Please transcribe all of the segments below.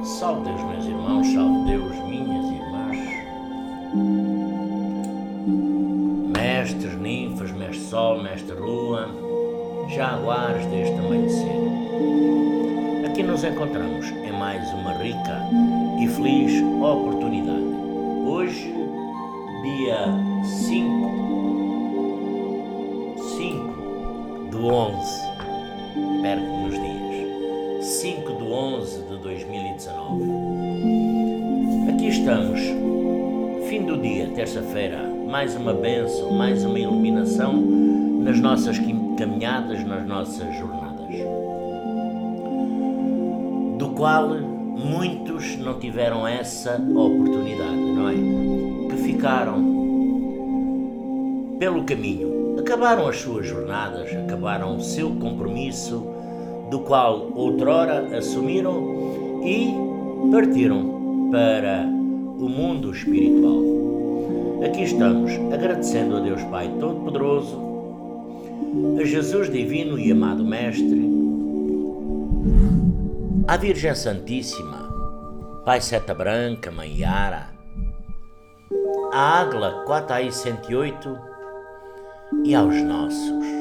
Salve Deus, meus irmãos, salve Deus, minhas irmãs, mestres, ninfas, mestre sol, mestre lua, jaguares deste amanhecer. Aqui nos encontramos em mais uma rica e feliz oportunidade. Hoje, dia 5 do 11, perto nos dias, 5 do 11 de 2019. Aqui estamos, fim do dia, terça-feira, mais uma bênção, mais uma iluminação nas nossas caminhadas, nas nossas jornadas, do qual muitos não tiveram essa oportunidade, não é? Que ficaram pelo caminho, acabaram as suas jornadas, acabaram o seu compromisso, do qual outrora assumiram e partiram para o mundo espiritual. Aqui estamos, agradecendo a Deus Pai Todo-Poderoso, a Jesus Divino e Amado Mestre, à Virgem Santíssima, Pai Seta Branca, Mãe Yara, à Águila 4108 e aos nossos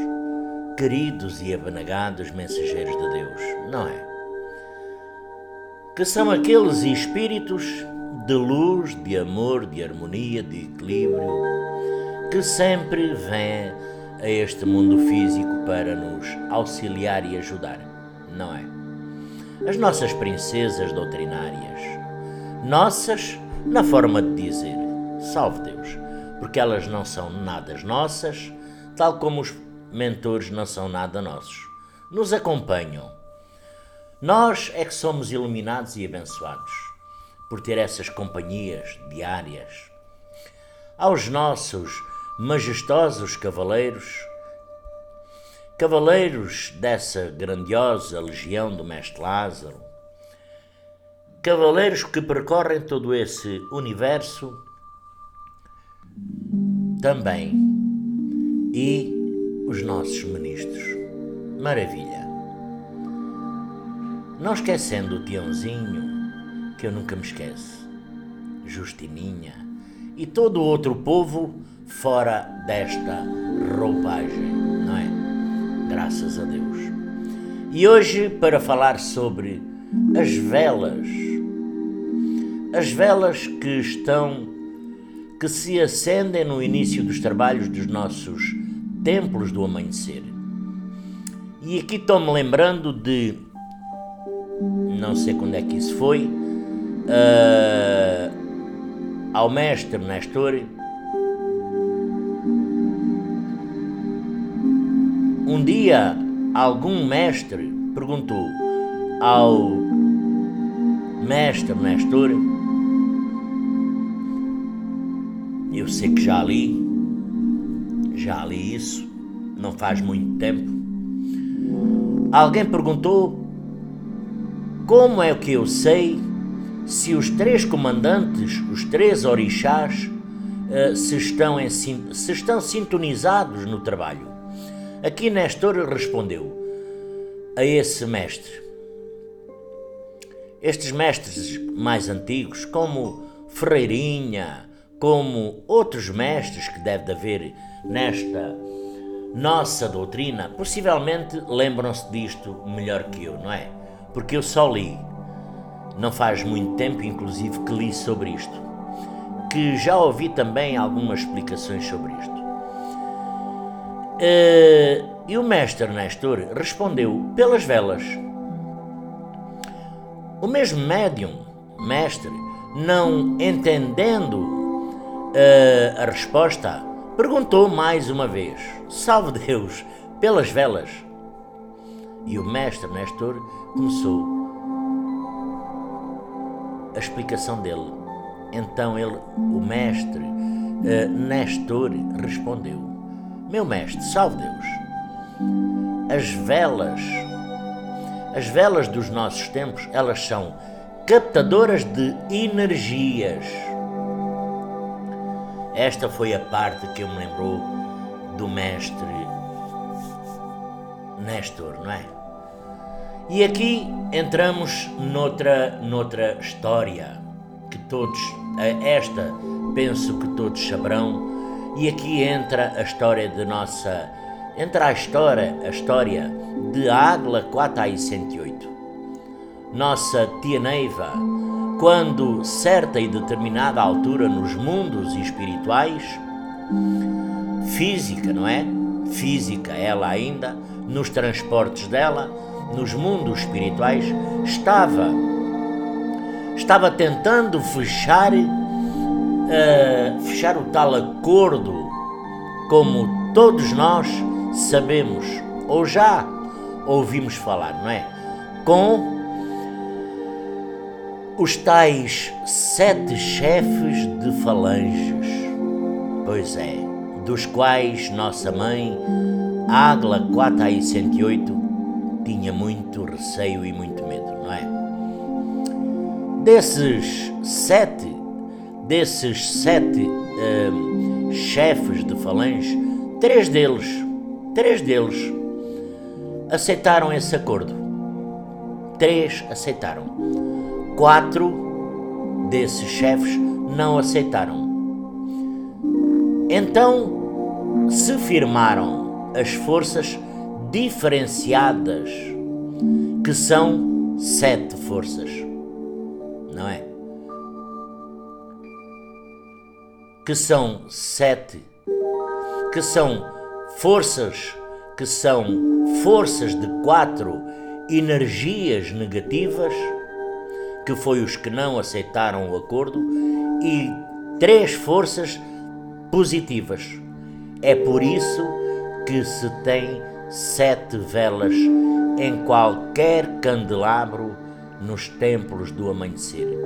queridos e abnegados mensageiros de Deus, não é? Que são aqueles espíritos de luz, de amor, de harmonia, de equilíbrio, que sempre vêm a este mundo físico para nos auxiliar e ajudar, não é? As nossas princesas doutrinárias, nossas na forma de dizer, salve Deus, porque elas não são nada nossas, tal como os mentores não são nada nossos. Nos acompanham. Nós é que somos iluminados e abençoados por ter essas companhias diárias. Aos nossos majestosos cavaleiros dessa grandiosa legião do Mestre Lázaro, cavaleiros que percorrem todo esse universo também, e os nossos ministros. Maravilha! Não esquecendo o Tiãozinho, que eu nunca me esqueço, Justininha e todo o outro povo fora desta roupagem, não é? Graças a Deus. E hoje, para falar sobre as velas que se acendem no início dos trabalhos dos nossos templos do amanhecer. E aqui estou-me lembrando de, não sei quando é que isso foi, ao mestre Nestor. Um dia, algum mestre perguntou ao mestre Nestor, eu sei que já li isso, não faz muito tempo. Alguém perguntou como é que eu sei se os três comandantes, os três orixás, se estão sintonizados no trabalho. Aqui Nestor respondeu a esse mestre. Estes mestres mais antigos, como Ferreirinha, como outros mestres que deve de haver nesta nossa doutrina, possivelmente lembram-se disto melhor que eu, não é? Porque eu só li, não faz muito tempo, inclusive, que li sobre isto, que já ouvi também algumas explicações sobre isto. E o mestre Nestor respondeu pelas velas. O mesmo mestre, não entendendo a resposta, perguntou mais uma vez, salve Deus, pelas velas. E o mestre Nestor começou a explicação dele. Então o mestre Nestor respondeu, meu mestre, salve Deus, as velas dos nossos tempos, elas são captadoras de energias. Esta foi a parte que eu me lembrou do mestre Nestor, não é? E aqui entramos noutra história, que todos, esta penso que todos saberão, e aqui entra a história a história de Águila 4i108. Nossa tia Neiva, quando certa e determinada altura nos mundos espirituais, física, não é? Física ela ainda, nos transportes dela, nos mundos espirituais, estava tentando fechar o tal acordo, como todos nós sabemos, ou já ouvimos falar, não é? Com os tais 7 chefes de falanges. Pois é, dos quais nossa mãe, Águila 4i108, tinha muito receio e muito medo, não é? Desses sete chefes de falange, três deles aceitaram esse acordo. 3 aceitaram. 4 desses chefes não aceitaram. Então se firmaram as forças diferenciadas, que são 7 forças, não é? Que são forças de 4 energias negativas, que foi os que não aceitaram o acordo, e 3 forças positivas. É por isso que se tem 7 velas em qualquer candelabro nos templos do amanhecer,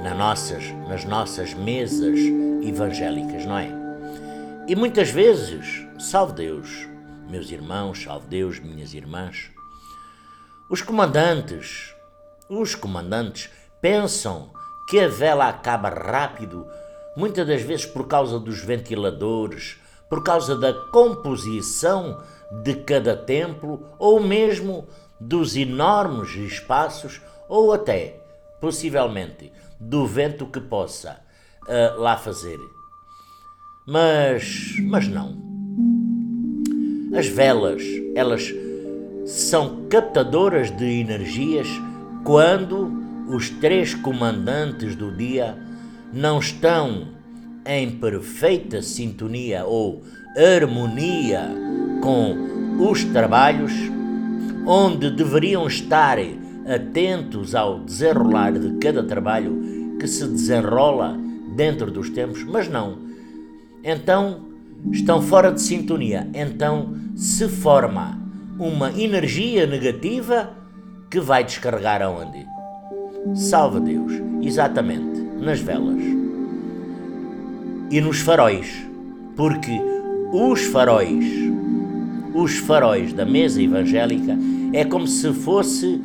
nas nossas mesas evangélicas, não é? E muitas vezes, salve Deus, meus irmãos, salve Deus, minhas irmãs, os comandantes pensam que a vela acaba rápido, muitas das vezes por causa dos ventiladores, por causa da composição de cada templo, ou mesmo dos enormes espaços, ou até, possivelmente, do vento que possa lá fazer. Mas não. As velas, elas são captadoras de energias quando os 3 comandantes do dia não estão em perfeita sintonia ou harmonia com os trabalhos, onde deveriam estar atentos ao desenrolar de cada trabalho que se desenrola dentro dos tempos, mas não. Então estão fora de sintonia, então se forma uma energia negativa que vai descarregar aonde? Salve Deus, exatamente, nas velas e nos faróis, porque os faróis da mesa evangélica é como se fosse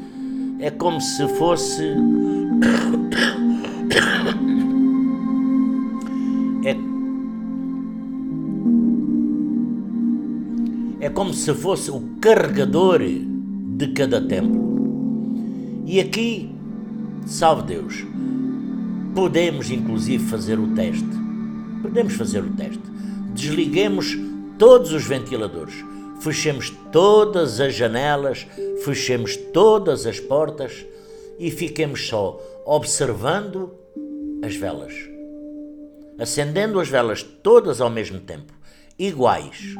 o carregador de cada templo. E aqui, salve Deus, podemos inclusive fazer o teste. Desliguemos todos os ventiladores, fechemos todas as janelas, fechemos todas as portas e fiquemos só observando as velas, acendendo as velas todas ao mesmo tempo, iguais.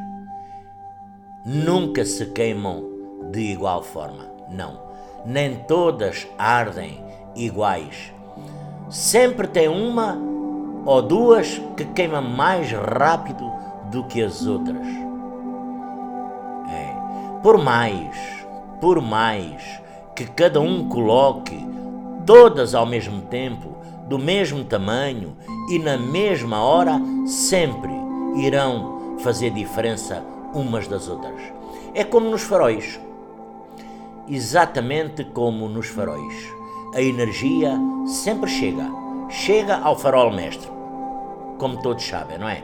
Nunca se queimam de igual forma, não. Nem todas ardem iguais. Sempre tem uma ou 2 que queimam mais rápido do que as outras. Por mais que cada um coloque todas ao mesmo tempo, do mesmo tamanho e na mesma hora, sempre irão fazer diferença umas das outras. É como nos faróis. Exatamente como nos faróis. A energia sempre chega ao farol mestre, como todos sabem, não é?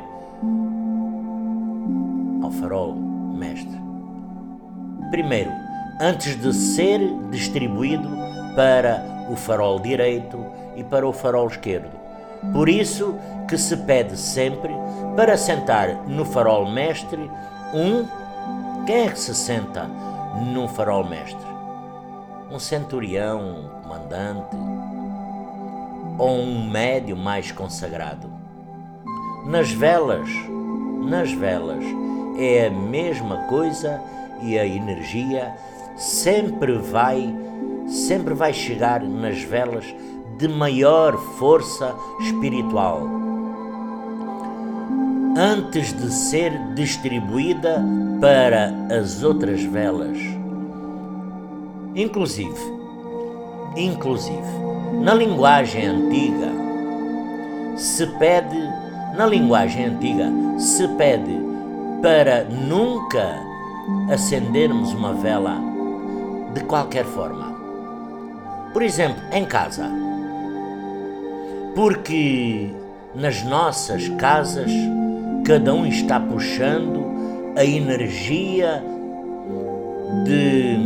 Ao farol mestre. Primeiro, antes de ser distribuído para o farol direito e para o farol esquerdo. Por isso que se pede sempre para sentar no farol mestre quem é que se senta num farol mestre? Um centurião, um comandante ou um médium mais consagrado? Nas velas é a mesma coisa e a energia sempre vai chegar nas velas de maior força espiritual, antes de ser distribuída para as outras velas. Inclusive, na linguagem antiga se pede para nunca acendermos uma vela de qualquer forma. Por exemplo, em casa. Porque nas nossas casas cada um está puxando a energia de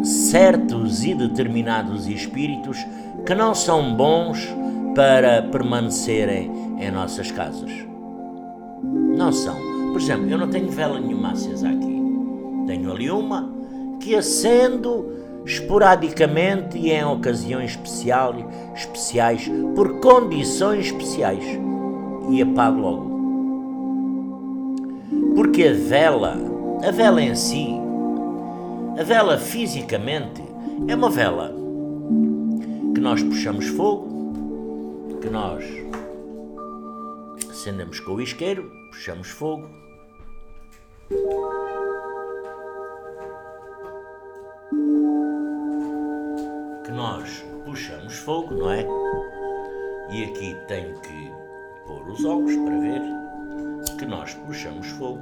certos e determinados espíritos que não são bons para permanecerem em nossas casas. Não são. Por exemplo, eu não tenho vela nenhuma acesa aqui. Tenho ali uma que acendo esporadicamente e em ocasiões especiais, por condições especiais, e apago logo. Porque a vela em si, a vela fisicamente é uma vela que nós puxamos fogo, que nós acendemos com o isqueiro, puxamos fogo, não é? E aqui tenho que pôr os óculos para ver que nós puxamos fogo.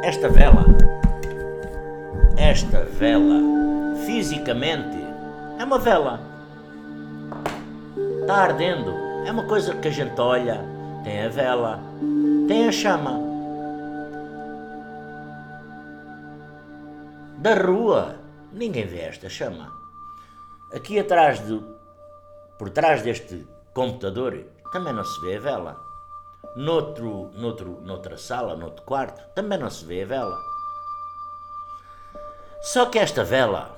Esta vela fisicamente é uma vela, está ardendo, é uma coisa que a gente olha, tem a vela, tem a chama. Da rua ninguém vê esta chama. Aqui por trás deste computador também não se vê a vela. Noutra sala, noutro quarto, também não se vê a vela. Só que esta vela,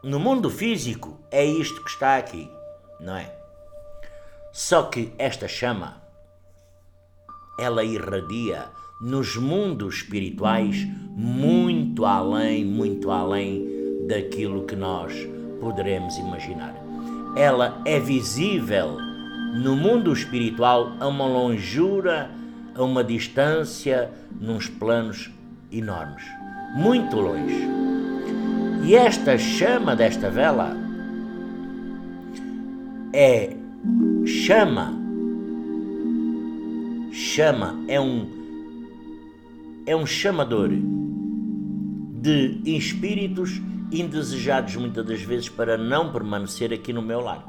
no mundo físico, é isto que está aqui, não é? Só que esta chama, ela irradia nos mundos espirituais muito além daquilo que nós poderemos imaginar. Ela é visível no mundo espiritual a uma longura, a uma distância, nos planos enormes, muito longe. E esta chama desta vela é chama é um chamador de espíritos indesejados muitas das vezes para não permanecer aqui no meu lar.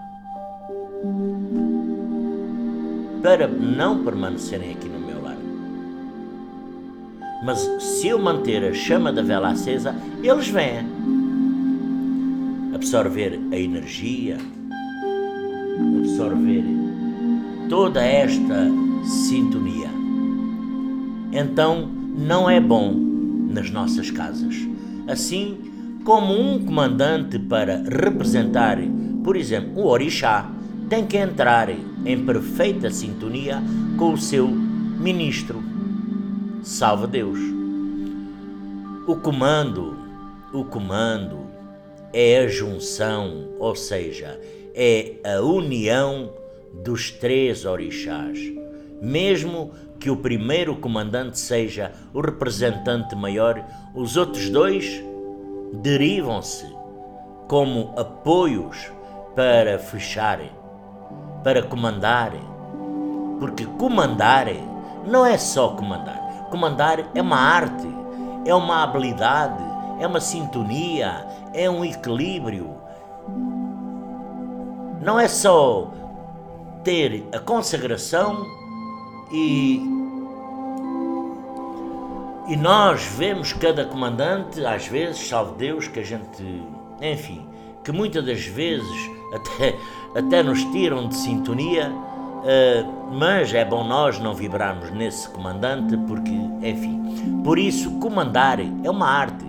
Para não permanecerem aqui no meu lar. Mas se eu manter a chama da vela acesa, eles vêm absorver a energia, absorver toda esta sintonia. Então não é bom nas nossas casas. Assim como um comandante, para representar, por exemplo, o orixá, tem que entrar em perfeita sintonia com o seu ministro. Salve Deus. O comando é a junção, ou seja, é a união dos três orixás. Mesmo que o primeiro comandante seja o representante maior, os outros dois derivam-se como apoios para fecharem, para comandarem. Porque comandar não é só comandar. Comandar é uma arte, é uma habilidade, é uma sintonia, é um equilíbrio. Não é só ter a consagração e E nós vemos cada comandante, às vezes, salve Deus, que a gente, enfim, que muitas das vezes até nos tiram de sintonia, mas é bom nós não vibrarmos nesse comandante, porque, enfim, por isso comandar é uma arte,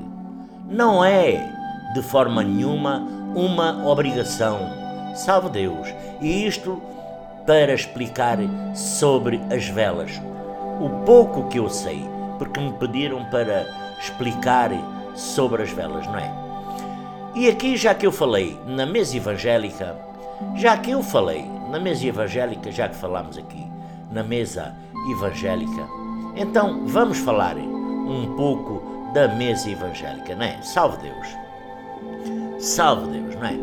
não é de forma nenhuma uma obrigação, salve Deus. E isto para explicar sobre as velas, o pouco que eu sei, porque me pediram para explicar sobre as velas, não é? E aqui, já que falamos na mesa evangélica, já que falámos aqui na mesa evangélica, então vamos falar um pouco da mesa evangélica, não é? Salve Deus, não é?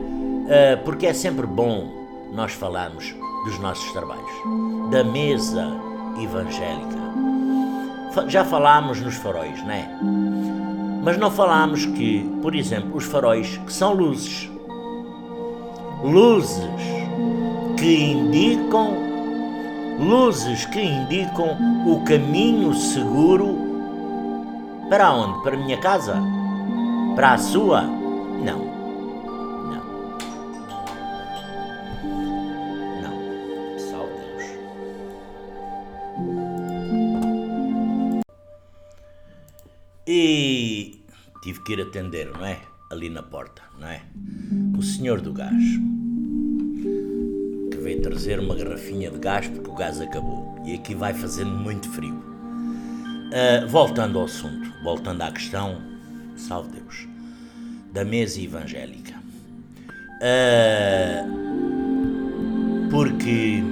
Porque é sempre bom nós falarmos dos nossos trabalhos, da mesa evangélica. Já falámos nos faróis, não é? Mas não falámos que, por exemplo, os faróis, que são luzes que indicam o caminho seguro para onde? Para a minha casa? Para a sua? Não. Salve Deus. E tive que ir atender, não é? Ali na porta, não é? O senhor do gás, que veio trazer uma garrafinha de gás porque o gás acabou. E aqui vai fazendo muito frio. Voltando ao assunto, voltando à questão, salve Deus, da mesa evangélica. Porque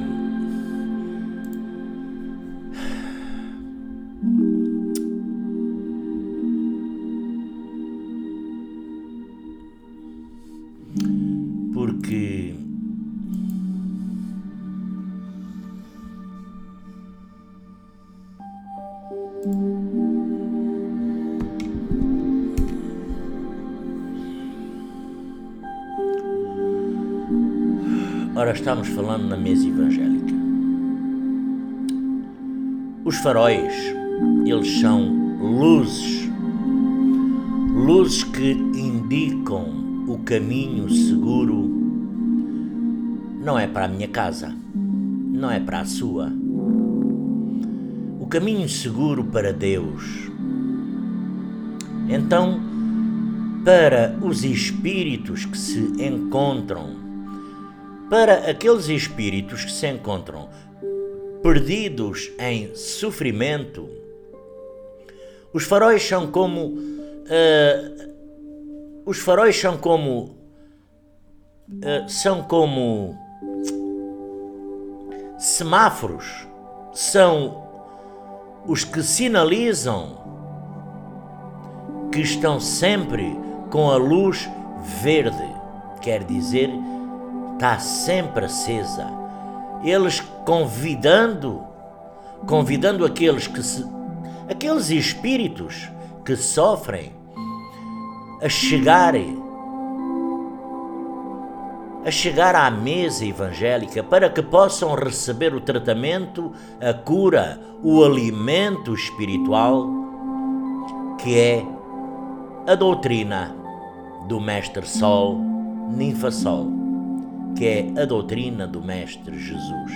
ora, estamos falando na mesa evangélica. Os faróis, eles são luzes que indicam o caminho seguro, não é para a minha casa, não é para a sua. O caminho seguro para Deus. Então, para os espíritos que se encontram, para aqueles espíritos que se encontram perdidos em sofrimento, os faróis são como semáforos, são os que sinalizam que estão sempre com a luz verde, quer dizer, está sempre acesa. Eles convidando aqueles espíritos que sofrem a chegar à mesa evangélica para que possam receber o tratamento, a cura, o alimento espiritual, que é a doutrina do Mestre Sol, Ninfa Sol, que é a doutrina do Mestre Jesus.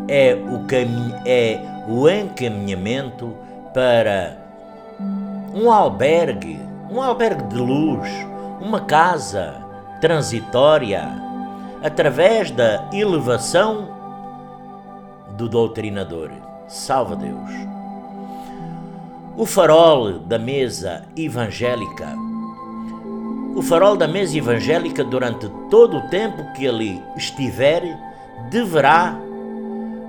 É o encaminhamento para um albergue de luz, uma casa transitória, através da elevação do doutrinador. Salve Deus. O farol da mesa evangélica, durante todo o tempo que ali estiver,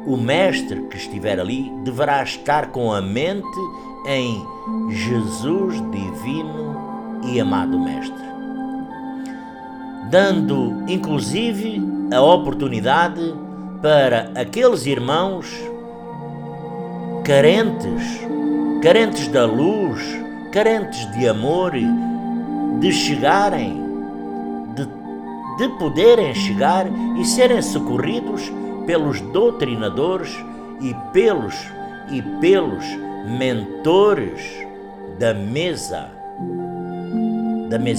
o mestre que estiver ali deverá estar com a mente em Jesus divino e amado mestre, dando inclusive a oportunidade para aqueles irmãos carentes da luz, carentes de amor, de chegarem, de poderem chegar e serem socorridos pelos doutrinadores e pelos mentores da mesa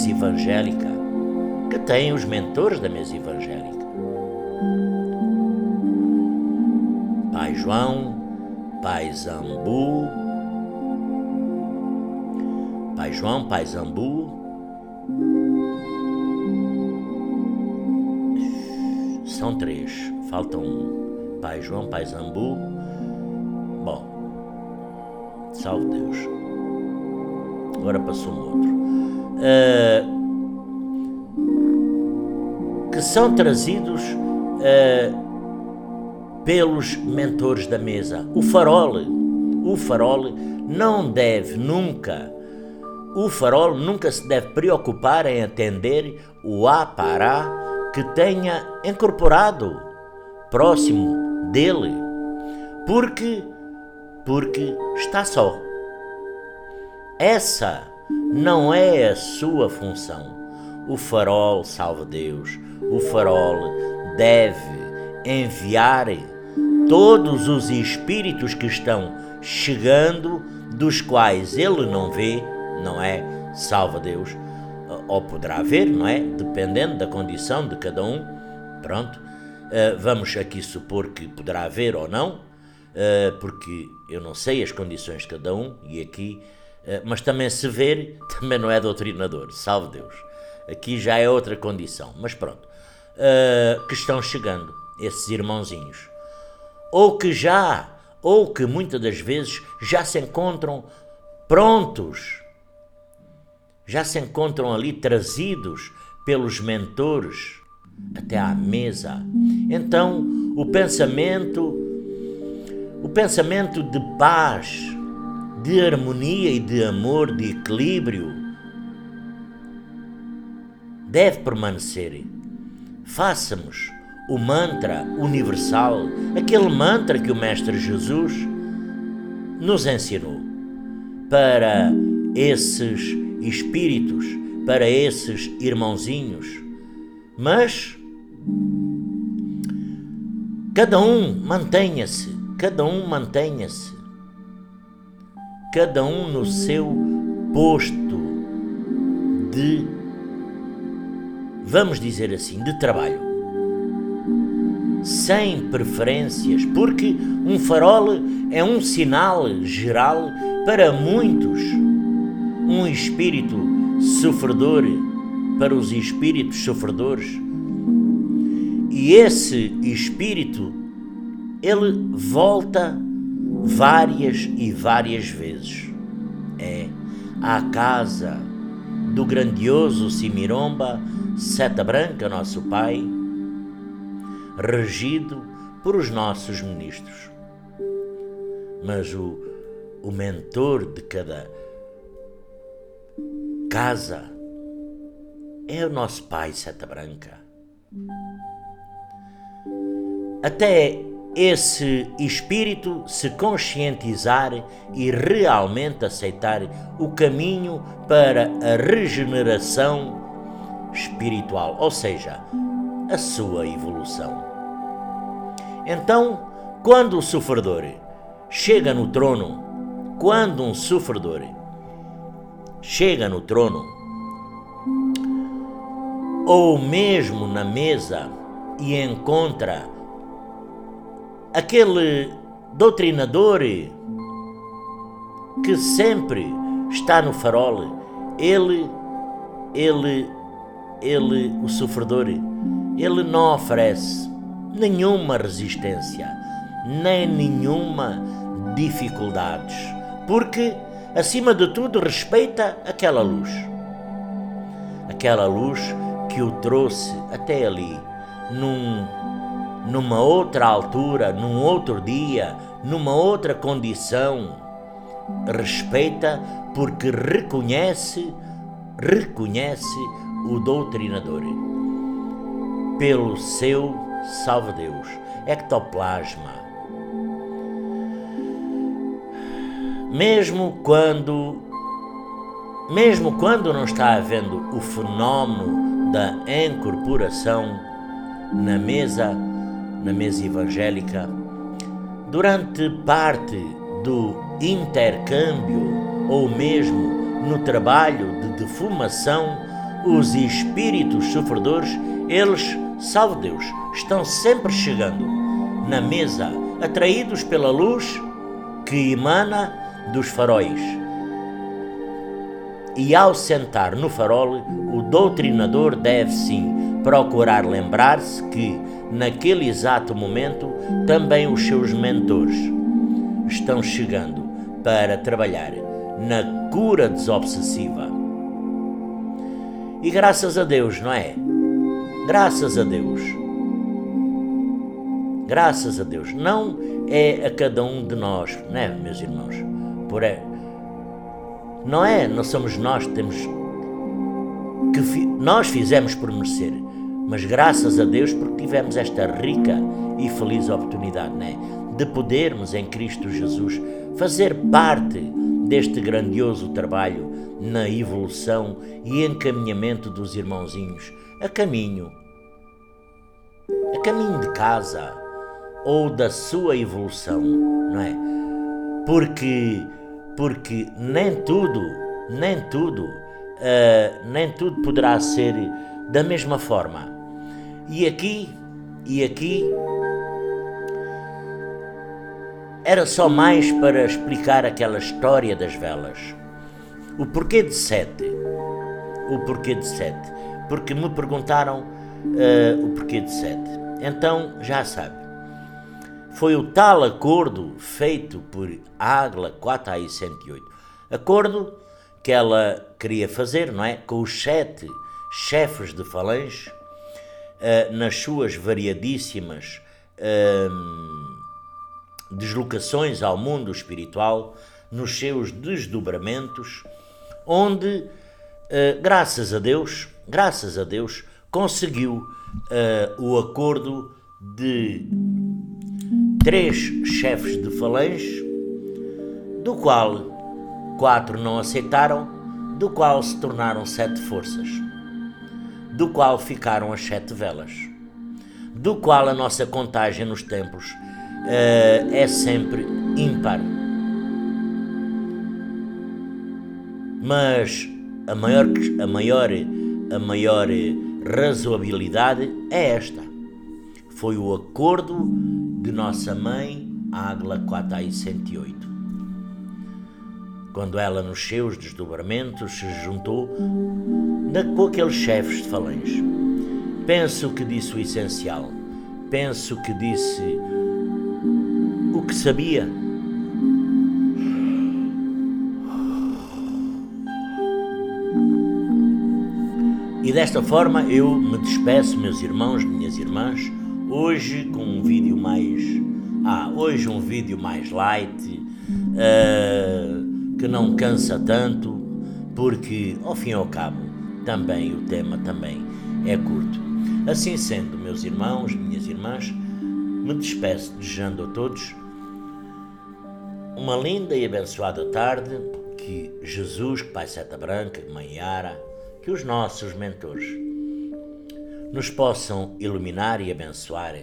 evangélica, que têm os mentores da mesa evangélica. Pai João, Pai Zambu, Pai João, Pai Zambu, são 3, falta um. Pai João, Pai Zambu. Bom, salve Deus. Agora passou um outro. Que são trazidos pelos mentores da mesa. O farol não deve nunca, o farol nunca se deve preocupar em atender o apará que tenha incorporado próximo dele, porque está só. Essa não é a sua função. O farol, salve Deus, o farol deve enviar todos os espíritos que estão chegando, dos quais ele não vê, não é? Salve Deus. Ou poderá ver, não é? Dependendo da condição de cada um. Pronto. Vamos aqui supor que poderá ver ou não, porque eu não sei as condições de cada um, e aqui, mas também se ver, também não é doutrinador, salve Deus. Aqui já é outra condição, mas pronto. Que estão chegando, esses irmãozinhos. Ou que muitas das vezes já se encontram prontos, já se encontram ali trazidos pelos mentores até à mesa. Então, o pensamento de paz, de harmonia e de amor, de equilíbrio, deve permanecer. Façamos o mantra universal, aquele mantra que o Mestre Jesus nos ensinou para esses espíritos, para esses irmãozinhos. Mas cada um mantenha-se, cada um no seu posto de, vamos dizer assim, de trabalho, sem preferências, porque um farol é um sinal geral para muitos, um espírito sofredor para os espíritos sofredores, e esse espírito ele volta várias e várias vezes à casa do grandioso Simiromba Seta Branca, nosso Pai, regido por os nossos ministros. Mas o mentor de cada casa é o nosso Pai Seta Branca. Até esse espírito se conscientizar e realmente aceitar o caminho para a regeneração espiritual, ou seja, a sua evolução. Então, quando o sofredor chega no trono, quando um sofredor chega no trono, ou mesmo na mesa, e encontra aquele doutrinador que sempre está no farol, ele, o sofredor, ele não oferece nenhuma resistência, nem nenhuma dificuldades, porque, acima de tudo, respeita aquela luz que o trouxe até ali, numa outra altura, num outro dia, numa outra condição. Respeita porque reconhece o doutrinador pelo seu salve-Deus, ectoplasma. Mesmo quando não está havendo o fenómeno da incorporação na mesa evangélica, durante parte do intercâmbio ou mesmo no trabalho de defumação, os espíritos sofredores, eles, salve Deus, estão sempre chegando na mesa, atraídos pela luz que emana dos faróis. E ao sentar no farol, o doutrinador deve sim procurar lembrar-se que, naquele exato momento, também os seus mentores estão chegando para trabalhar na cura desobsessiva. E graças a Deus, não é? Graças a Deus. Graças a Deus. Não é a cada um de nós, não é, meus irmãos? Não somos nós que temos nós fizemos por merecer, mas graças a Deus porque tivemos esta rica e feliz oportunidade, não é? De podermos em Cristo Jesus fazer parte deste grandioso trabalho na evolução e encaminhamento dos irmãozinhos a caminho de casa ou da sua evolução, não é? Porque nem tudo poderá ser da mesma forma. E aqui era só mais para explicar aquela história das velas. O porquê de 7? Porque me perguntaram o porquê de 7. Então já sabe. Foi o tal acordo feito por Ágla 4AI-108. Acordo que ela queria fazer, não é? Com os 7 chefes de falange, nas suas variadíssimas deslocações ao mundo espiritual, nos seus desdobramentos, onde, graças a Deus, conseguiu o acordo de 3 chefes de falange, do qual 4 não aceitaram, do qual se tornaram 7 forças, do qual ficaram as 7 velas, do qual a nossa contagem nos tempos é sempre ímpar. Mas a maior razoabilidade é esta. Foi o acordo de nossa mãe Ágla 4AI-108. Quando ela nos seus desdobramentos se juntou com aqueles chefes de falange. Penso que disse o essencial. Penso que disse o que sabia. E desta forma eu me despeço, meus irmãos, minhas irmãs, hoje com um vídeo mais light, que não cansa tanto, porque ao fim e ao cabo também o tema também é curto. Assim sendo, meus irmãos, minhas irmãs, me despeço desejando a todos uma linda e abençoada tarde, que Jesus, que Pai Seta Branca, que Mãe Yara, que os nossos mentores nos possam iluminar e abençoar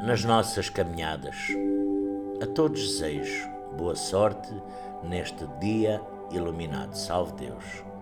nas nossas caminhadas. A todos desejo boa sorte neste dia iluminado. Salve Deus.